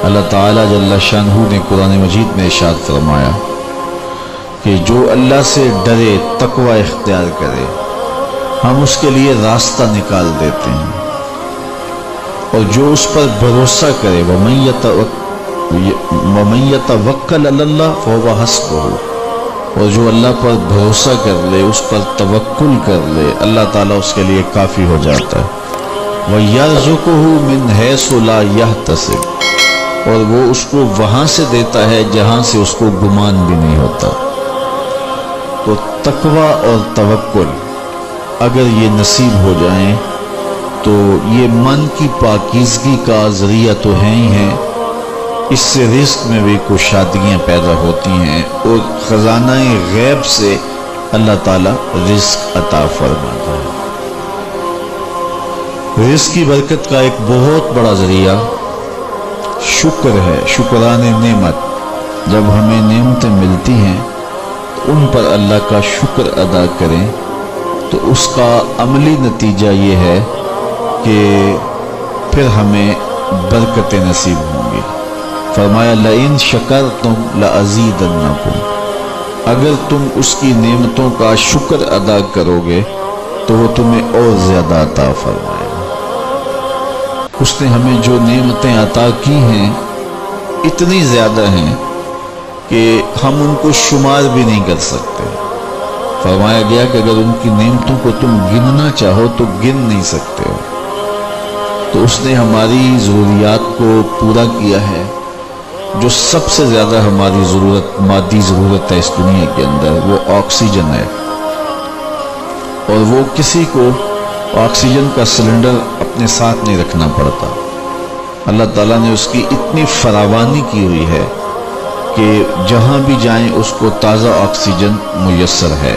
اللہ تعالیٰ جل شانہ نے قرآن مجید میں ارشاد فرمایا کہ جو اللہ سے ڈرے، تقوی اختیار کرے، ہم اس کے لیے راستہ نکال دیتے ہیں، اور جو اس پر بھروسہ کرے وَمَن يَتَوَکَّلْ عَلَى اللَّهِ فَهُوَ حَسْبُهُ، اور جو اللہ پر بھروسہ کر لے، اس پر توکل کر لے، اللہ تعالیٰ اس کے لیے کافی ہو جاتا ہے۔ وَيَرْزُقُهُ مِنْ حَيْثُ لَا يَحْتَسِبُ، اور وہ اس کو وہاں سے دیتا ہے جہاں سے اس کو گمان بھی نہیں ہوتا۔ تو تقوی اور توکل اگر یہ نصیب ہو جائیں تو یہ من کی پاکیزگی کا ذریعہ تو ہے ہی ہے، اس سے رزق میں بھی کچھ شادیاں پیدا ہوتی ہیں، اور خزانہ غیب سے اللہ تعالیٰ رزق عطا فرماتا ہے۔ رزق کی برکت کا ایک بہت بڑا ذریعہ شکر ہے، شکران نعمت۔ جب ہمیں نعمتیں ملتی ہیں تو ان پر اللہ کا شکر ادا کریں، تو اس کا عملی نتیجہ یہ ہے کہ پھر ہمیں برکتیں نصیب ہوں گی۔ فرمایا لَإِن شَكَرْتُمْ لَأَزِيدَنَّكُمْ، اگر تم اس کی نعمتوں کا شکر ادا کرو گے تو وہ تمہیں اور زیادہ عطا فرمائے گا۔ اس نے ہمیں جو نعمتیں عطا کی ہیں اتنی زیادہ ہیں کہ ہم ان کو شمار بھی نہیں کر سکتے۔ فرمایا گیا کہ اگر ان کی نعمتوں کو تم گننا چاہو تو گن نہیں سکتے ہو۔ تو اس نے ہماری ضروریات کو پورا کیا ہے۔ جو سب سے زیادہ ہماری ضرورت، مادی ضرورت ہے اس دنیا کے اندر، وہ آکسیجن ہے، اور وہ کسی کو آکسیجن کا سلنڈر اپنے ساتھ نہیں رکھنا پڑتا۔ اللہ تعالیٰ نے اس کی اتنی فراوانی کی ہوئی ہے کہ جہاں بھی جائیں اس کو تازہ آکسیجن میسر ہے۔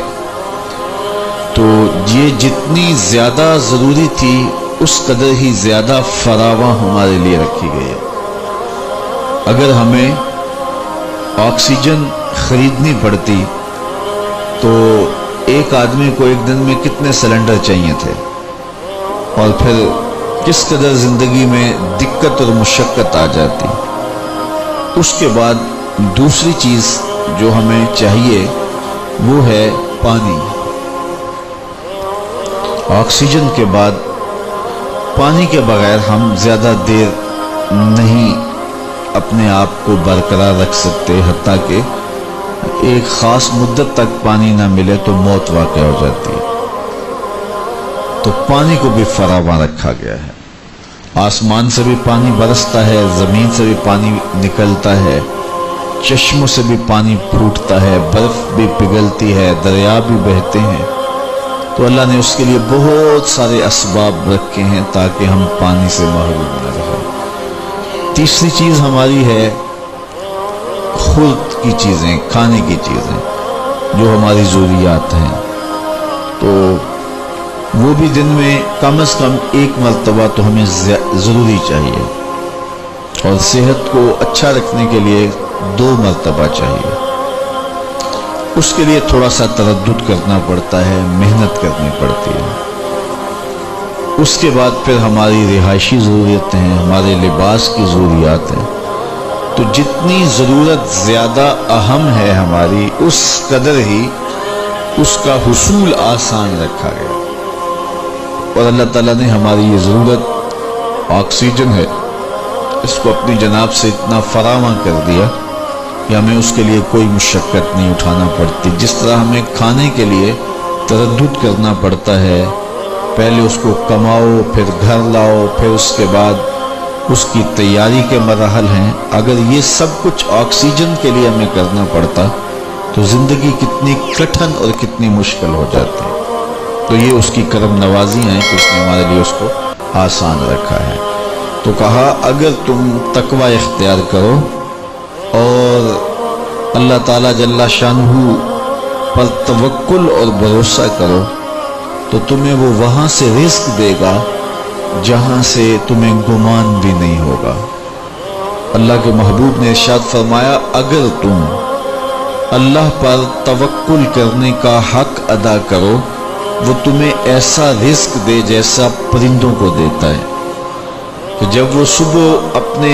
تو یہ جتنی زیادہ ضروری تھی اس قدر ہی زیادہ فراواں ہمارے لیے رکھی گئی ہے۔ اگر ہمیں آکسیجن خریدنی پڑتی تو ایک آدمی کو ایک دن میں کتنے سلنڈر چاہیے تھے، اور پھر کس قدر زندگی میں دقت اور مشقت آ جاتی۔ اس کے بعد دوسری چیز جو ہمیں چاہیے وہ ہے پانی۔ آکسیجن کے بعد پانی کے بغیر ہم زیادہ دیر نہیں اپنے آپ کو برقرار رکھ سکتے، حتیٰ کہ ایک خاص مدت تک پانی نہ ملے تو موت واقع ہو جاتی ہے۔ تو پانی کو بھی فراواں رکھا گیا ہے۔ آسمان سے بھی پانی برستا ہے، زمین سے بھی پانی نکلتا ہے، چشموں سے بھی پانی پھوٹتا ہے، برف بھی پگھلتی ہے، دریا بھی بہتے ہیں۔ تو اللہ نے اس کے لیے بہت سارے اسباب رکھے ہیں تاکہ ہم پانی سے محروم نہ رہیں۔ تیسری چیز ہماری ہے خورد کی چیزیں، کھانے کی چیزیں جو ہماری ضروریات ہیں۔ تو وہ بھی دن میں کم از کم ایک مرتبہ تو ہمیں ضروری چاہیے، اور صحت کو اچھا رکھنے کے لیے 2 مرتبہ چاہیے۔ اس کے لیے تھوڑا سا تردد کرنا پڑتا ہے، محنت کرنی پڑتی ہے۔ اس کے بعد پھر ہماری رہائشی ضرورتیں ہیں، ہمارے لباس کی ضروریات ہیں۔ تو جتنی ضرورت زیادہ اہم ہے ہماری، اس قدر ہی اس کا حصول آسان رکھا گیا۔ اور اللہ تعالیٰ نے ہماری یہ ضرورت آکسیجن ہے، اس کو اپنی جناب سے اتنا فراواں کر دیا کہ ہمیں اس کے لیے کوئی مشقت نہیں اٹھانا پڑتی۔ جس طرح ہمیں کھانے کے لیے تردد کرنا پڑتا ہے، پہلے اس کو کماؤ، پھر گھر لاؤ، پھر اس کے بعد اس کی تیاری کے مراحل ہیں، اگر یہ سب کچھ آکسیجن کے لیے ہمیں کرنا پڑتا تو زندگی کتنی کٹھن اور کتنی مشکل ہو جاتی۔ تو یہ اس کی کرم نوازی ہیں کہ اس نے ہمارے لیے اس کو آسان رکھا ہے۔ تو کہا اگر تم تقوی اختیار کرو اور اللہ تعالیٰ جل شانہ پر توکل اور بھروسہ کرو تو تمہیں وہ وہاں سے رزق دے گا جہاں سے تمہیں گمان بھی نہیں ہوگا۔ اللہ کے محبوب نے ارشاد فرمایا اگر تم اللہ پر توکل کرنے کا حق ادا کرو وہ تمہیں ایسا رزق دے جیسا پرندوں کو دیتا ہے کہ جب وہ صبح اپنے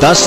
10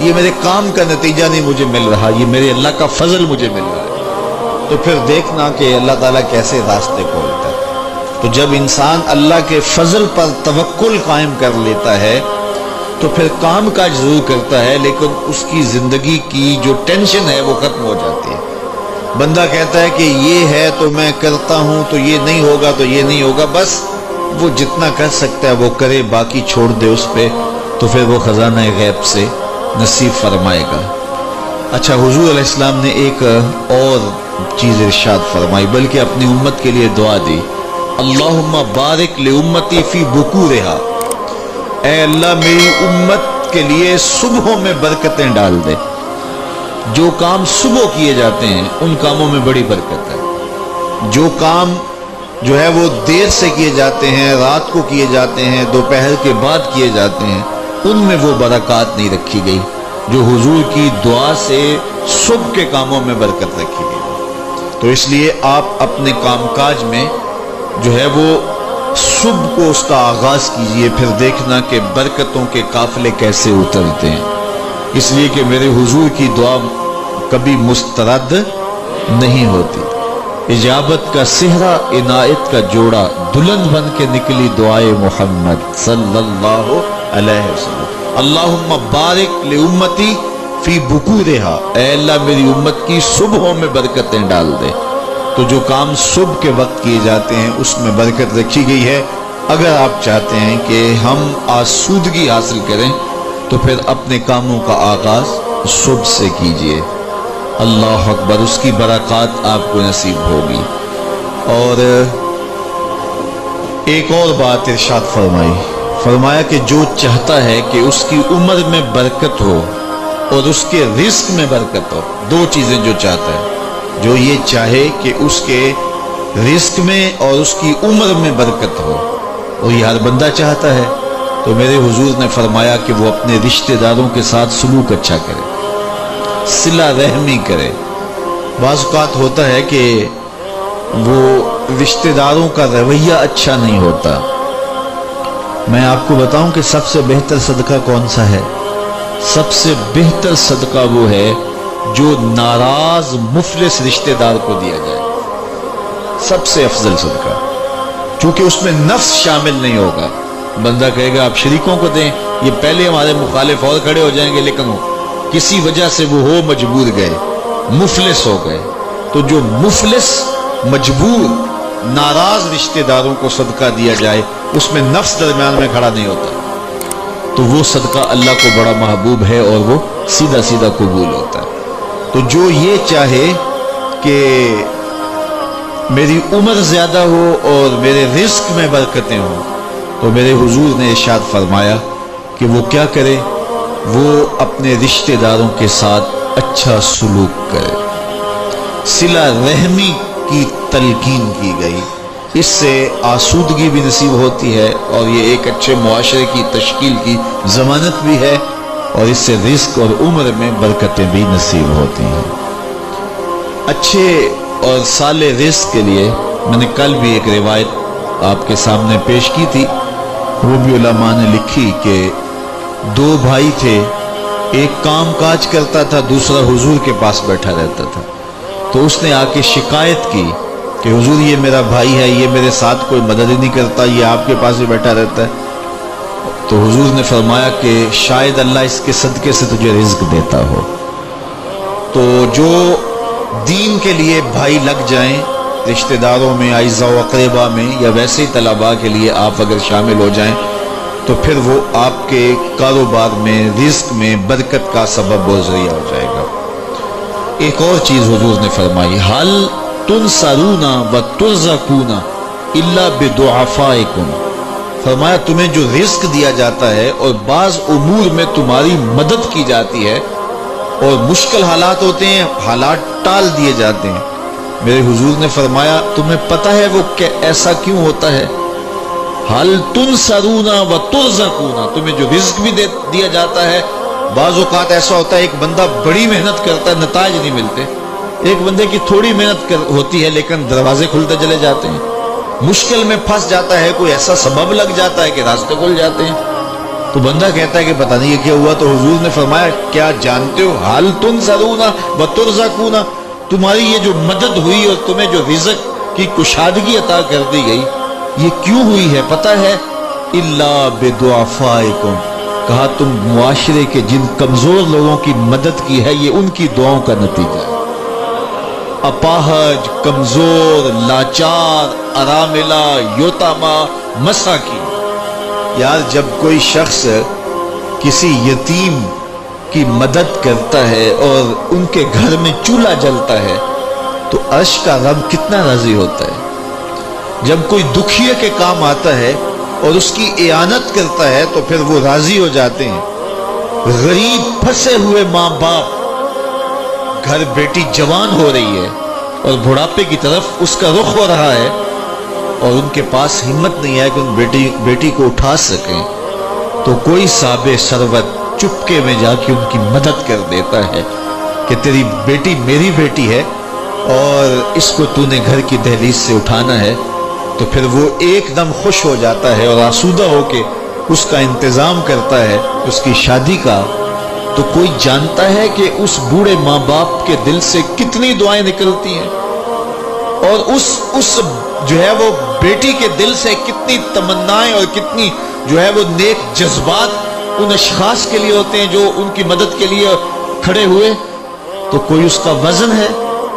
یہ میرے کام کا نتیجہ نہیں مجھے مل رہا، یہ میرے اللہ کا فضل مجھے مل رہا ہے، تو پھر دیکھنا کہ اللہ تعالیٰ کیسے راستے کھولتا ہے۔ تو جب انسان اللہ کے فضل پر توکل قائم کر لیتا ہے تو پھر کام کاج ضرور کرتا ہے، لیکن اس کی زندگی کی جو ٹینشن ہے وہ ختم ہو جاتی ہے۔ بندہ کہتا ہے کہ یہ ہے تو میں کرتا ہوں، تو یہ نہیں ہوگا تو یہ نہیں ہوگا، بس وہ جتنا کر سکتا ہے وہ کرے، باقی چھوڑ دے اس پہ، تو پھر وہ خزانہ غیب سے نصیب فرمائے گا۔ اچھا، حضور علیہ السلام نے ایک اور چیز ارشاد فرمائی، بلکہ اپنی امت کے لیے دعا دی، اللہم بارک لامتی فی بکورہا، اے اللہ میری امت کے لیے صبحوں میں برکتیں ڈال دے۔ جو کام صبح کیے جاتے ہیں ان کاموں میں بڑی برکت ہے، جو کام جو ہے وہ دیر سے کیے جاتے ہیں، رات کو کیے جاتے ہیں، دوپہر کے بعد کیے جاتے ہیں، ان میں وہ برکات نہیں رکھی گئی جو حضور کی دعا سے صبح کے کاموں میں برکت رکھی گئی۔ تو اس لیے آپ اپنے کام کاج میں جو ہے وہ صبح کو اس کا آغاز کیجئے، پھر دیکھنا کہ برکتوں کے قافلے کیسے اترتے ہیں، اس لیے کہ میرے حضور کی دعا کبھی مسترد نہیں ہوتی۔ اجابت کا صحرا، عنایت کا جوڑا، دلہن بن کے نکلی دعائے محمد صلی اللہ علیہ وسلم۔ اللہم بارک لامتی فی بکورہا، اے اللہ میری امت کی صبحوں میں برکتیں ڈال دے۔ تو جو کام صبح کے وقت کیے جاتے ہیں اس میں برکت رکھی گئی ہے۔ اگر آپ چاہتے ہیں کہ ہم آسودگی حاصل کریں تو پھر اپنے کاموں کا آغاز صبح سے کیجئے۔ اللہ اکبر، اس کی برکات آپ کو نصیب ہوگی۔ اور ایک اور بات ارشاد فرمایا کہ جو چاہتا ہے کہ اس کی عمر میں برکت ہو اور اس کے رزق میں برکت ہو، دو چیزیں جو چاہتا ہے، جو یہ چاہے کہ اس کے رزق میں اور اس کی عمر میں برکت ہو، اور یہ ہر بندہ چاہتا ہے، تو میرے حضور نے فرمایا کہ وہ اپنے رشتہ داروں کے ساتھ سلوک اچھا کرے، صلہ رحمی کرے۔ بعض اوقات ہوتا ہے کہ وہ رشتہ داروں کا رویہ اچھا نہیں ہوتا۔ میں آپ کو بتاؤں کہ سب سے بہتر صدقہ کون سا ہے؟ سب سے بہتر صدقہ وہ ہے جو ناراض مفلس رشتہ دار کو دیا جائے، سب سے افضل صدقہ، چونکہ اس میں نفس شامل نہیں ہوگا۔ بندہ کہے گا آپ شریکوں کو دیں، یہ پہلے ہمارے مخالف اور کھڑے ہو جائیں گے، لیکن کسی وجہ سے وہ ہو مجبور گئے، مفلس ہو گئے، تو جو مفلس مجبور ناراض رشتہ داروں کو صدقہ دیا جائے اس میں نفس درمیان میں کھڑا نہیں ہوتا، تو وہ صدقہ اللہ کو بڑا محبوب ہے اور وہ سیدھا سیدھا قبول ہوتا ہے۔ تو جو یہ چاہے کہ میری عمر زیادہ ہو اور میرے رزق میں برکتیں ہوں، تو میرے حضور نے ارشاد فرمایا کہ وہ کیا کرے، وہ اپنے رشتہ داروں کے ساتھ اچھا سلوک کرے۔ صلہ رحمی کی تلقین کی گئی، اس سے آسودگی بھی نصیب ہوتی ہے اور یہ ایک اچھے معاشرے کی تشکیل کی ضمانت بھی ہے، اور اس سے رزق اور عمر میں برکتیں بھی نصیب ہوتی ہیں۔ اچھے اور صالح رزق کے لیے میں نے کل بھی ایک روایت آپ کے سامنے پیش کی تھی، وہ بھی علماء نے لکھی کہ دو بھائی تھے، ایک کام کاج کرتا تھا، دوسرا حضور کے پاس بیٹھا رہتا تھا۔ تو اس نے آ کے شکایت کی کہ حضور یہ میرا بھائی ہے، یہ میرے ساتھ کوئی مدد ہی نہیں کرتا، یہ آپ کے پاس ہی بیٹھا رہتا ہے۔ تو حضور نے فرمایا کہ شاید اللہ اس کے صدقے سے تجھے رزق دیتا ہو۔ تو جو دین کے لیے بھائی لگ جائیں، رشتہ داروں میں، اعزاء و اقربا میں، یا ویسے ہی طلباء کے لیے آپ اگر شامل ہو جائیں، تو پھر وہ آپ کے کاروبار میں، رزق میں برکت کا سبب و ذریعہ ہو جائے گا۔ ایک اور چیز حضور نے فرمائی، حل تنصرون و ترزقون الا بدعفائکم، فرمایا تمہیں جو رزق دیا جاتا ہے اور بعض امور میں تمہاری مدد کی جاتی ہے، اور مشکل حالات ہوتے ہیں، حالات ٹال دیے جاتے ہیں، میرے حضور نے فرمایا تمہیں پتہ ہے وہ کہ ایسا کیوں ہوتا ہے؟ حل تنصرون و ترزقون، تمہیں جو رزق بھی دیا جاتا ہے، بعض اوقات ایسا ہوتا ہے ایک بندہ بڑی محنت کرتا ہے، نتائج نہیں ملتے، ایک بندے کی تھوڑی محنت ہوتی ہے لیکن دروازے کھلتے چلے جاتے ہیں، مشکل میں پھنس جاتا ہے، کوئی ایسا سبب لگ جاتا ہے کہ راستے کھل جاتے ہیں۔ تو بندہ کہتا ہے کہ پتہ نہیں یہ کیا ہوا، تو حضور نے فرمایا کیا جانتے ہو حال تنصرون و ترزقون، تمہاری یہ جو مدد ہوئی اور تمہیں جو رزق کی کشادگی عطا کر دی گئی یہ کیوں ہوئی ہے پتہ ہے؟ الا بدعفائکم، کہا تم معاشرے کے جن کمزور لوگوں کی مدد کی ہے یہ ان کی دعاؤں کا نتیجہ ہے۔ اپاہج، کمزور، لاچار، اراملہ، یتامہ، مساکین۔ یار جب کوئی شخص کسی یتیم کی مدد کرتا ہے اور ان کے گھر میں چولہا جلتا ہے تو عرش کا رب کتنا راضی ہوتا ہے۔ جب کوئی دکھیے کے کام آتا ہے اور اس کی اعانت کرتا ہے تو پھر وہ راضی ہو جاتے ہیں۔ غریب پھنسے ہوئے ماں باپ، گھر بیٹی جوان ہو رہی ہے اور بڑھاپے کی طرف اس کا رخ ہو رہا ہے اور ان کے پاس ہمت نہیں ہے کہ ان بیٹی کو اٹھا سکیں، تو کوئی صاحب ثروت چپکے میں جا کے ان کی مدد کر دیتا ہے کہ تیری بیٹی میری بیٹی ہے اور اس کو تو نے گھر کی دہلیز سے اٹھانا ہے، تو پھر وہ ایک دم خوش ہو جاتا ہے اور آسودہ ہو کے اس کا انتظام کرتا ہے اس کی شادی کا۔ تو کوئی جانتا ہے کہ اس بوڑھے ماں باپ کے دل سے کتنی دعائیں نکلتی ہیں اور اس جو ہے وہ بیٹی کے دل سے کتنی تمنائیں اور کتنی جو ہے وہ نیک جذبات ان اشخاص کے لیے ہوتے ہیں جو ان کی مدد کے لیے کھڑے ہوئے۔ تو کوئی اس کا وزن ہے؟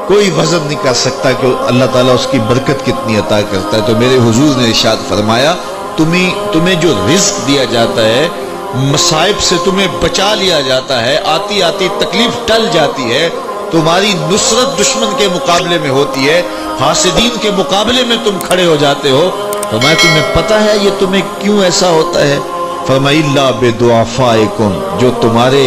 کوئی وزن نہیں کر سکتا کہ اللہ تعالیٰ اس کی برکت کتنی عطا کرتا ہے۔ تو میرے حضور نے ارشاد فرمایا تمہیں جو رزق دیا جاتا ہے، مصائب سے تمہیں بچا لیا جاتا ہے، آتی آتی تکلیف ٹل جاتی ہے، تمہاری نصرت دشمن کے مقابلے میں ہوتی ہے، حاسدین کے مقابلے میں تم کھڑے ہو جاتے ہو، فرمایا تمہیں پتہ ہے یہ تمہیں کیوں ایسا ہوتا ہے؟ فرمایا الا بدعفائکم، جو تمہارے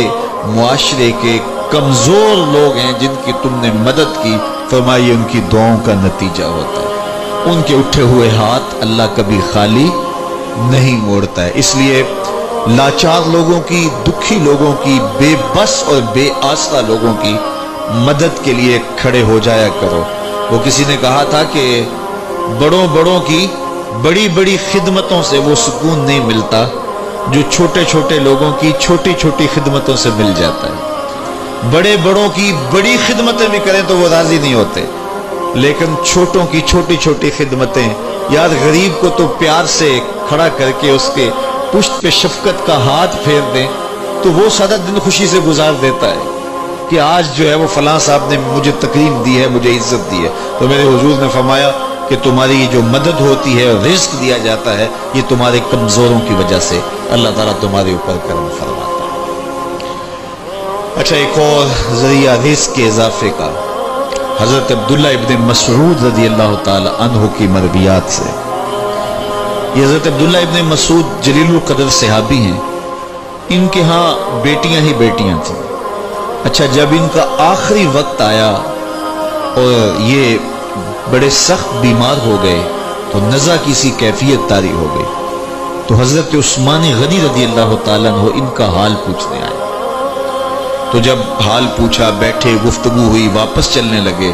معاشرے کے کمزور لوگ ہیں جن کی تم نے مدد کی، فرمایا ان کی دعاؤں کا نتیجہ ہوتا ہے۔ ان کے اٹھے ہوئے ہاتھ اللہ کبھی خالی نہیں موڑتا ہے۔ اس لیے لاچار لوگوں کی، دکھی لوگوں کی، بے بس اور بے آسرا لوگوں کی مدد کے لیے کھڑے ہو جایا کرو۔ وہ کسی نے کہا تھا کہ بڑوں کی بڑی بڑی خدمتوں سے وہ سکون نہیں ملتا جو چھوٹے چھوٹے لوگوں کی چھوٹی چھوٹی خدمتوں سے مل جاتا ہے۔ بڑوں کی بڑی خدمتیں بھی کریں تو وہ راضی نہیں ہوتے، لیکن چھوٹوں کی چھوٹی چھوٹی خدمتیں، یار غریب کو تو پیار سے کھڑا کر کے اس کے پشت پہ شفقت کا ہاتھ پھیر دیں تو وہ سارا دن خوشی سے گزار دیتا ہے کہ آج جو ہے وہ فلاں صاحب نے مجھے تکریم دی ہے، مجھے عزت دی ہے۔ تو میرے حضور نے فرمایا کہ تمہاری جو مدد ہوتی ہے اور رزق دیا جاتا ہے یہ تمہارے کمزوروں کی وجہ سے اللہ تعالیٰ تمہارے اوپر کرم فرماتا ہے۔ اچھا، ایک اور ذریعہ رزق کے اضافے کا حضرت عبداللہ ابن مسعود رضی اللہ تعالی عنہ کی مرویات سے۔ یہ حضرت عبداللہ ابن مسعود جلیل القدر صحابی ہیں، ان کے ہاں بیٹیاں ہی بیٹیاں تھیں۔ اچھا، جب ان کا آخری وقت آیا اور یہ بڑے سخت بیمار ہو گئے تو نزع کی سی کیفیت طاری ہو گئی، تو حضرت عثمان غنی رضی اللہ تعالیٰ عنہ ان کا حال پوچھنے آئے۔ تو جب حال پوچھا، بیٹھے، گفتگو ہوئی، واپس چلنے لگے،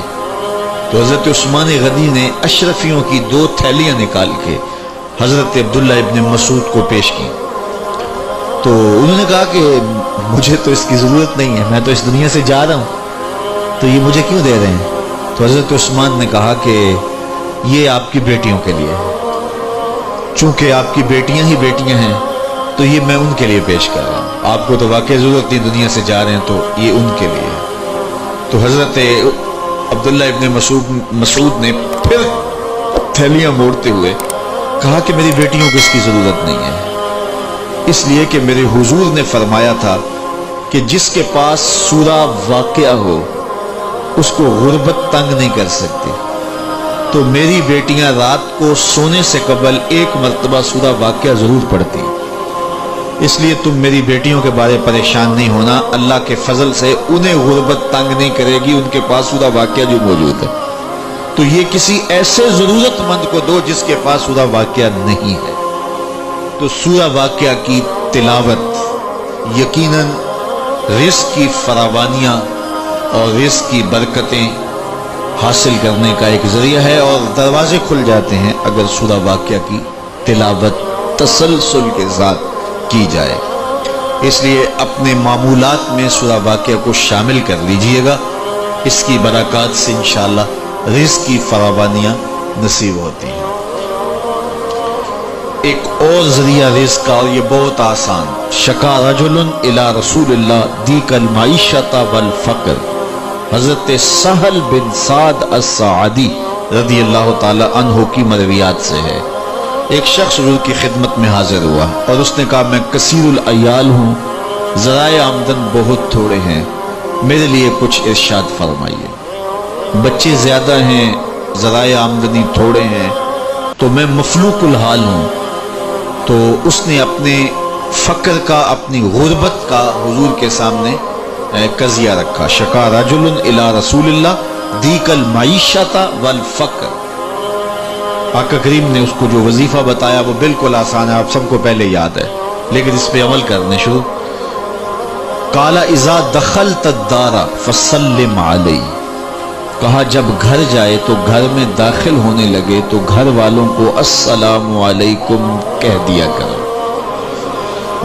تو حضرت عثمان غنی نے اشرفیوں کی 2 تھیلیاں نکال کے حضرت عبداللہ ابن مسعود کو پیش کی۔ تو انہوں نے کہا کہ مجھے تو اس کی ضرورت نہیں ہے، میں تو اس دنیا سے جا رہا ہوں، تو یہ مجھے کیوں دے رہے ہیں؟ تو حضرت عثمان نے کہا کہ یہ آپ کی بیٹیوں کے لیے ہے، چونکہ آپ کی بیٹیاں ہی بیٹیاں ہیں تو یہ میں ان کے لیے پیش کر رہا ہوں، آپ کو تو واقعی ضرورت نہیں، دنیا سے جا رہے ہیں، تو یہ ان کے لیے ہے۔ تو حضرت عبداللہ ابن مسعود نے پھر تھیلیاں موڑتے ہوئے کہا کہ میری بیٹیوں کو اس کی ضرورت نہیں ہے، اس لیے کہ میرے حضور نے فرمایا تھا کہ جس کے پاس سورہ واقعہ ہو اس کو غربت تنگ نہیں کر سکتی، تو میری بیٹیاں رات کو سونے سے قبل 1 مرتبہ سورہ واقعہ ضرور پڑھتی، اس لیے تم میری بیٹیوں کے بارے پریشان نہیں ہونا، اللہ کے فضل سے انہیں غربت تنگ نہیں کرے گی، ان کے پاس سورہ واقعہ جو موجود ہے، تو یہ کسی ایسے ضرورت مند کو دو جس کے پاس سورہ واقعہ نہیں ہے۔ تو سورہ واقعہ کی تلاوت یقیناً رزق کی فراوانیاں اور رزق کی برکتیں حاصل کرنے کا ایک ذریعہ ہے، اور دروازے کھل جاتے ہیں اگر سورہ واقعہ کی تلاوت تسلسل کے ساتھ کی جائے۔ اس لیے اپنے معمولات میں سورہ واقعہ کو شامل کر لیجئے گا، اس کی برکات سے انشاءاللہ رزق کی فراوانیاں نصیب ہوتی ہیں۔ ایک اور ذریعہ رزق کا، اور یہ بہت آسان، شکا رجل الی رسول اللہ دیک المعیشت والفقر، حضرت سہل بن سعد الساعدی رضی اللہ تعالی عنہ کی مرویات سے ہے۔ ایک شخص حضور کی خدمت میں حاضر ہوا اور اس نے کہا، میں کثیر العیال ہوں، ذرائع آمدن بہت تھوڑے ہیں، میرے لیے کچھ ارشاد فرمائیے۔ بچے زیادہ ہیں، ذرائع آمدنی تھوڑے ہیں، تو میں مفلوق الحال ہوں۔ تو اس نے اپنے فقر کا، اپنی غربت کا حضور کے سامنے قضیہ رکھا۔ شکا رجل الی رسول اللہ دیک المعیشت والفقر۔ آقا کریم نے اس کو جو وظیفہ بتایا وہ بالکل آسان ہے، آپ سب کو پہلے یاد ہے، لیکن اس پہ عمل کرنے شروع۔ قال اذا دخلت الدار فسلم علی، کہا جب گھر جائے تو گھر میں داخل ہونے لگے تو گھر والوں کو السلام علیکم کہہ دیا کرو۔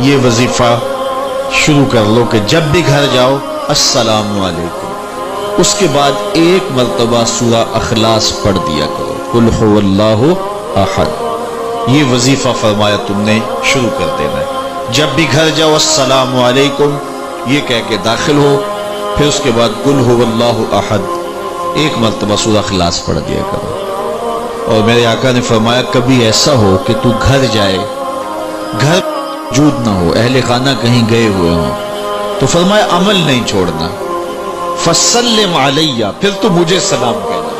یہ وظیفہ شروع کر لو کہ جب بھی گھر جاؤ السلام علیکم۔ اس کے بعد ایک مرتبہ سورہ اخلاص پڑھ دیا کرو، قل هو اللہ احد۔ یہ وظیفہ فرمایا تم نے شروع کر دینا ہے، جب بھی گھر جاؤ السلام علیکم یہ کہہ کے داخل ہو، پھر اس کے بعد قل هو اللہ احد ایک مرتبہ سورہ اخلاص پڑھ دیا کرو۔ اور میرے آقا نے فرمایا کبھی ایسا ہو کہ تو گھر جائے، گھر موجود نہ ہو، اہل خانہ کہیں گئے ہوئے ہوں، تو فرمایا عمل نہیں چھوڑنا، فسلم علیہ، پھر تو مجھے سلام کہہ دے،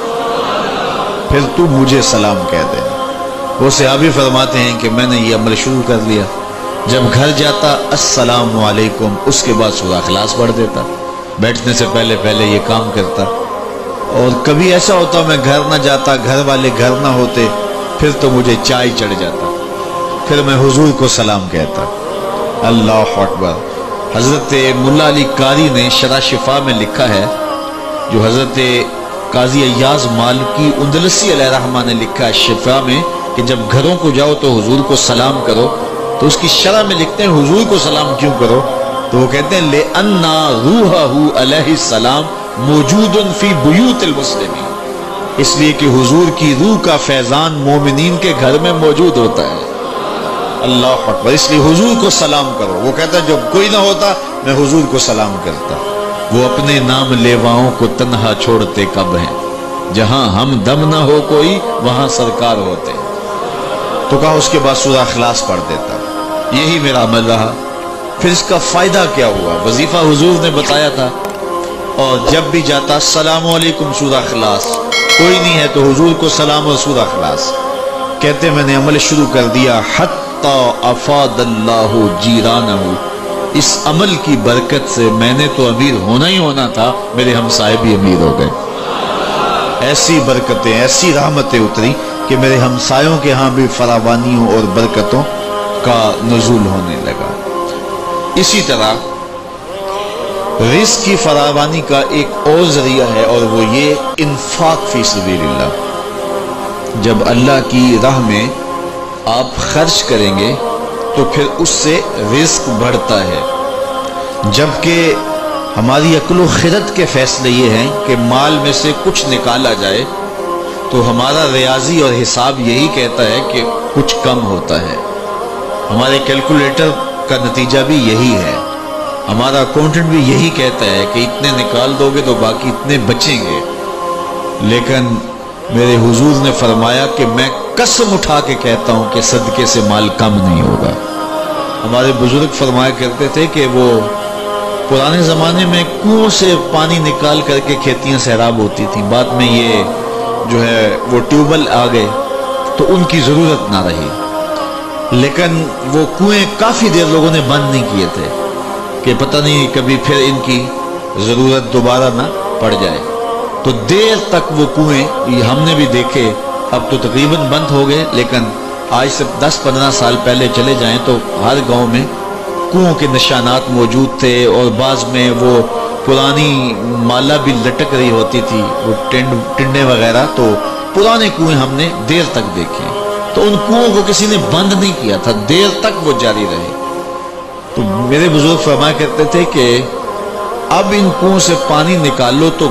پھر تو مجھے سلام کہہ دے۔ وہ صحابی فرماتے ہیں کہ میں نے یہ عمل شروع کر لیا، جب گھر جاتا السلام علیکم، اس کے بعد سورہ اخلاص پڑھ دیتا، بیٹھنے سے پہلے پہلے یہ کام کرتا۔ اور کبھی ایسا ہوتا میں گھر نہ جاتا، گھر والے گھر نہ ہوتے، پھر تو مجھے چائے چڑھ جاتا، پھر میں حضور کو سلام کہتا۔ اللہ اکبر۔ حضرت ملا علی قاری نے شرح شفا میں لکھا ہے، جو حضرت قاضی ایاز مالکی اندلسی علیہ رحمہ نے لکھا ہے شفا میں، کہ جب گھروں کو جاؤ تو حضور کو سلام کرو، تو اس کی شرح میں لکھتے ہیں حضور کو سلام کیوں کرو، تو وہ کہتے ہیں لِأَنَّ رُوحَهُ علیہ السلام موجود فی بیوت المسلمین، اس لیے کہ حضور کی روح کا فیضان مومنین کے گھر میں موجود ہوتا ہے۔ اللہ اکبر۔ اس لیے حضور کو سلام کرو۔ وہ کہتا ہے جب کوئی نہ ہوتا میں حضور کو سلام کرتا۔ وہ اپنے نام لیواؤں کو تنہا چھوڑتے کب ہیں، جہاں ہم دم نہ ہو کوئی وہاں سرکار ہوتے ہیں۔ تو کہا اس کے بعد سورہ اخلاص پڑھ دیتا۔ یہی میرا عمل رہا۔ پھر اس کا فائدہ کیا ہوا؟ وظیفہ حضور نے بتایا تھا، اور جب بھی جاتا السلام علیکم سورہ اخلاص، کوئی نہیں ہے تو حضور کو سلام اور سورہ اخلاص کہتے۔ میں نے عمل شروع کر دیا، حتی افاد اللہ جیرانہ، اس عمل کی برکت سے میں نے تو امیر ہونا ہی ہونا تھا، میرے ہمسائے بھی امیر ہو گئے۔ ایسی برکتیں، ایسی رحمتیں اتری کہ میرے ہمسایوں کے ہاں بھی فراوانیوں اور برکتوں کا نزول ہونے لگا۔ اسی طرح رزق کی فراوانی کا ایک اور ذریعہ ہے، اور وہ یہ انفاق فی سبیل اللہ۔ جب اللہ کی راہ میں آپ خرچ کریں گے تو پھر اس سے رزق بڑھتا ہے، جبکہ ہماری عقل و خرد کے فیصلے یہ ہیں کہ مال میں سے کچھ نکالا جائے، تو ہمارا ریاضی اور حساب یہی کہتا ہے کہ کچھ کم ہوتا ہے، ہمارے کیلکولیٹر کا نتیجہ بھی یہی ہے، ہمارا اکاؤنٹنٹ بھی یہی کہتا ہے کہ اتنے نکال دو گے تو باقی اتنے بچیں گے۔ لیکن میرے حضور نے فرمایا کہ میں قسم اٹھا کے کہتا ہوں کہ صدقے سے مال کم نہیں ہوگا۔ ہمارے بزرگ فرمایا کرتے تھے کہ وہ پرانے زمانے میں کنویں سے پانی نکال کر کے کھیتیاں سیراب ہوتی تھیں، بعد میں یہ جو ہے وہ ٹیوبل آ گئے تو ان کی ضرورت نہ رہی، لیکن وہ کنویں کافی دیر لوگوں نے بند نہیں کیے تھے کہ پتہ نہیں کبھی پھر ان کی ضرورت دوبارہ نہ پڑ جائے، تو دیر تک وہ کنویں یہ ہم نے بھی دیکھے، اب تو تقریباً بند ہو گئے، لیکن آج سے 10-15 سال پہلے چلے جائیں تو ہر گاؤں میں کنووں کے نشانات موجود تھے، اور بعض میں وہ پرانی مالا بھی لٹک رہی ہوتی تھی، وہ ٹنڈے وغیرہ، تو پرانے کنویں ہم نے دیر تک دیکھے، تو ان کنووں کو کسی نے بند نہیں کیا تھا، دیر تک وہ جاری رہے۔ تو میرے بزرگ فرمایا کرتے تھے کہ اب ان کنویں سے پانی نکالو تو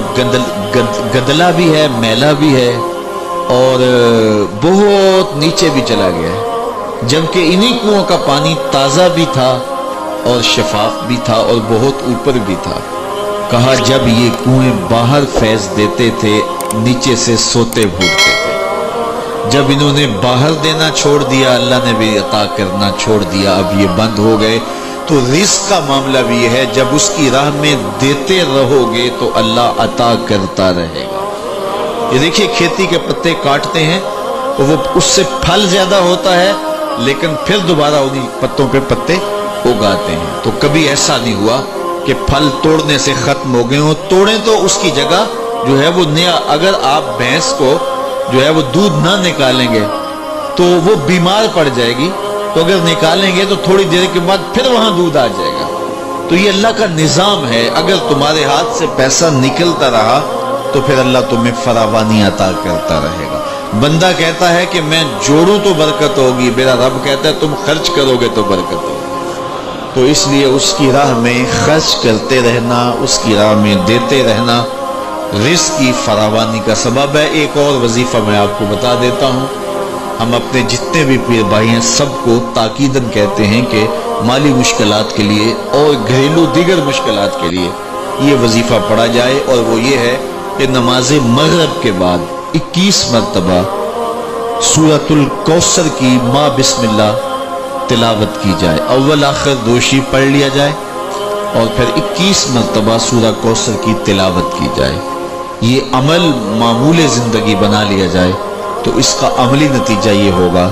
گدلا بھی ہے، میلا بھی ہے اور بہت نیچے بھی چلا گیا ہے، جبکہ انہی کنووں کا پانی تازہ بھی تھا اور شفاف بھی تھا اور بہت اوپر بھی تھا۔ کہا جب یہ کنویں باہر فیض دیتے تھے نیچے سے سوتے بھوکتے تھے، جب انہوں نے باہر دینا چھوڑ دیا اللہ نے بھی عطا کرنا چھوڑ دیا، اب یہ بند ہو گئے۔ تو رزق کا معاملہ بھی یہ ہے، جب اس کی راہ میں دیتے رہو گے تو اللہ عطا کرتا رہے گا۔ یہ دیکھیے کھیتی کے پتے کاٹتے ہیں تو وہ اس سے پھل زیادہ ہوتا ہے، لیکن پھر دوبارہ انہی پتوں پہ پتے اگاتے ہیں۔ تو کبھی ایسا نہیں ہوا کہ پھل توڑنے سے ختم ہو گئے ہوں، توڑیں تو اس کی جگہ جو ہے وہ نیا، اگر آپ بھینس کو جو ہے وہ دودھ نہ نکالیں گے تو وہ بیمار پڑ جائے گی، تو اگر نکالیں گے تو تھوڑی دیر کے بعد پھر وہاں دودھ آ جائے گا۔ تو یہ اللہ کا نظام ہے، اگر تمہارے ہاتھ سے پیسہ نکلتا رہا تو پھر اللہ تمہیں فراوانی عطا کرتا رہے گا۔ بندہ کہتا ہے کہ میں جوڑوں تو برکت ہوگی، میرا رب کہتا ہے تم خرچ کرو گے تو برکت ہوگی۔ تو اس لیے اس کی راہ میں خرچ کرتے رہنا، اس کی راہ میں دیتے رہنا رزق کی فراوانی کا سبب ہے۔ ایک اور وظیفہ میں آپ کو بتا دیتا ہوں، ہم اپنے جتنے بھی پیر بھائی ہیں سب کو تاکیداً کہتے ہیں کہ مالی مشکلات کے لیے اور گھریلو دیگر مشکلات کے لیے یہ وظیفہ پڑھا جائے، اور وہ یہ ہے کہ نماز مغرب کے بعد 21 مرتبہ سورۃ الکوثر کی ما بسم اللہ تلاوت کی جائے، اول آخر دوشی پڑھ لیا جائے اور پھر 21 مرتبہ سورہ کوثر کی تلاوت کی جائے۔ یہ عمل معمول زندگی بنا لیا جائے تو اس کا عملی نتیجہ یہ ہوگا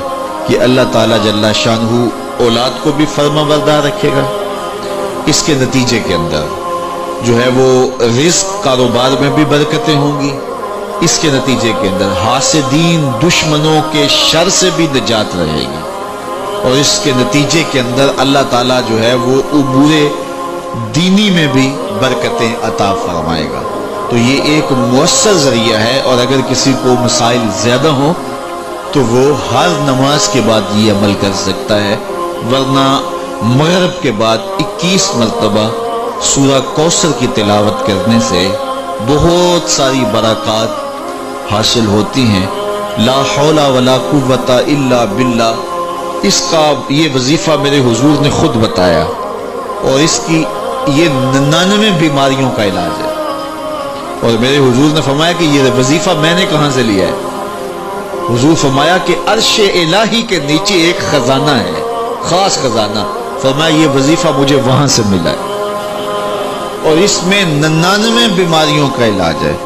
کہ اللہ تعالیٰ جل شانہ اولاد کو بھی فرما بردار رکھے گا۔ اس کے نتیجے کے اندر جو ہے وہ رزق کاروبار میں بھی برکتیں ہوں گی، اس کے نتیجے کے اندر حاسدین دشمنوں کے شر سے بھی نجات رہے گی، اور اس کے نتیجے کے اندر اللہ تعالیٰ جو ہے وہ امور دینی میں بھی برکتیں عطا فرمائے گا۔ تو یہ ایک مؤثر ذریعہ ہے، اور اگر کسی کو مسائل زیادہ ہوں تو وہ ہر نماز کے بعد یہ عمل کر سکتا ہے، ورنہ مغرب کے بعد 21 مرتبہ سورہ کوثر کی تلاوت کرنے سے بہت ساری برکات حاصل ہوتی ہیں۔ لا حول ولا قوت الا باللہ، اس کا یہ وظیفہ میرے حضور نے خود بتایا، اور اس کی یہ 99 بیماریوں کا علاج ہے، اور میرے حضور نے فرمایا کہ یہ وظیفہ میں نے کہاں سے لیا ہے؟ حضور فرمایا کہ عرش الہی کے نیچے ایک خزانہ ہے، خاص خزانہ، فرمایا یہ وظیفہ مجھے وہاں سے ملا ہے، اور اس میں 99 بیماریوں کا علاج ہے،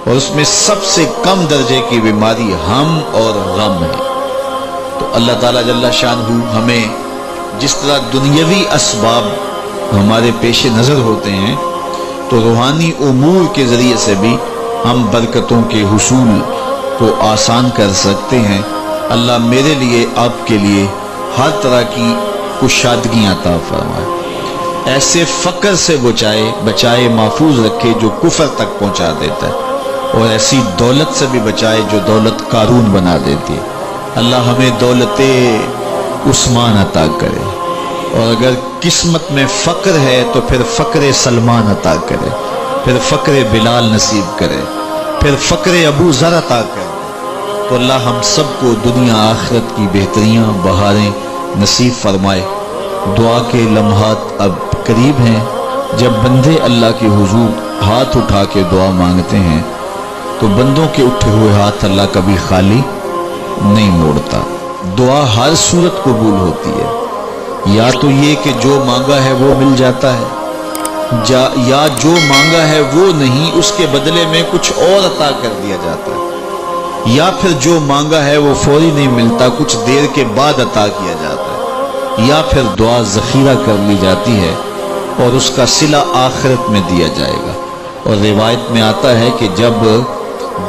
اور اس میں سب سے کم درجے کی بیماری ہم اور غم ہے۔ تو اللہ تعالیٰ جل شانہ ہمیں جس طرح دنیاوی اسباب ہمارے پیش نظر ہوتے ہیں تو روحانی امور کے ذریعے سے بھی ہم برکتوں کے حصول کو آسان کر سکتے ہیں۔ اللہ میرے لیے آپ کے لیے ہر طرح کی کشادگیاں عطا فرمائے، ایسے فقر سے بچائے محفوظ رکھے جو کفر تک پہنچا دیتا ہے، اور ایسی دولت سے بھی بچائے جو دولت قارون بنا دیتی ہے۔ اللہ ہمیں دولت عثمان عطا کرے، اور اگر قسمت میں فقر ہے تو پھر فقر سلمان عطا کرے، پھر فقر بلال نصیب کرے، پھر فقر ابو ذر عطا کرے۔ تو اللہ ہم سب کو دنیا آخرت کی بہتریاں بہاریں نصیب فرمائے۔ دعا کے لمحات اب قریب ہیں، جب بندے اللہ کے حضور ہاتھ اٹھا کے دعا مانگتے ہیں تو بندوں کے اٹھے ہوئے ہاتھ اللہ کبھی خالی نہیں موڑتا۔ دعا ہر صورت قبول ہوتی ہے، یا تو یہ کہ جو مانگا ہے وہ مل جاتا ہے، یا جو مانگا ہے وہ نہیں، اس کے بدلے میں کچھ اور عطا کر دیا جاتا ہے، یا پھر جو مانگا ہے وہ فوری نہیں ملتا، کچھ دیر کے بعد عطا کیا جاتا ہے، یا پھر دعا ذخیرہ کر لی جاتی ہے اور اس کا صلہ آخرت میں دیا جائے گا۔ اور روایت میں آتا ہے کہ جب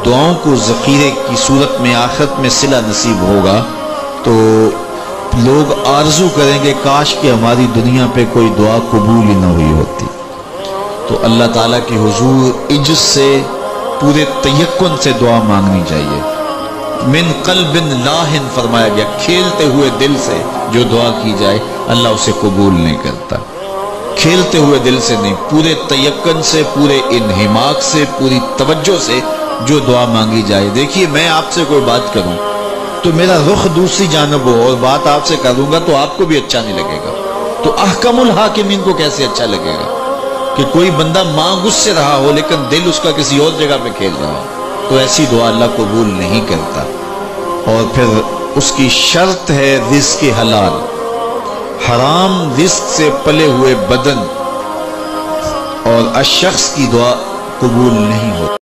دعاؤں کو ذخیرے کی صورت میں آخرت میں صلہ نصیب ہوگا تو لوگ آرزو کریں گے کاش کہ ہماری دنیا پہ کوئی دعا قبول ہی نہ ہوئی ہوتی۔ تو اللہ تعالیٰ کے حضور عجز سے پورے تیقن سے دعا مانگنی چاہیے، من قلب لاہن فرمایا گیا، کھیلتے ہوئے دل سے جو دعا کی جائے اللہ اسے قبول نہیں کرتا۔ کھیلتے ہوئے دل سے نہیں، پورے تیقن سے، پورے انہماک سے، پوری توجہ سے جو دعا مانگی جائے۔ دیکھیے میں آپ سے کوئی بات کروں تو میرا رخ دوسری جانب ہو اور بات آپ سے کروں گا تو آپ کو بھی اچھا نہیں لگے گا، تو احکم الحاکمین کو کیسے اچھا لگے گا کہ کوئی بندہ مانگ اس سے رہا ہو لیکن دل اس کا کسی اور جگہ پہ کھیل رہا ہو؟ تو ایسی دعا اللہ قبول نہیں کرتا۔ اور پھر اس کی شرط ہے رزق حلال۔ حرام رزق سے پلے ہوئے بدن اور الشخص کی دعا قبول نہیں ہوتی۔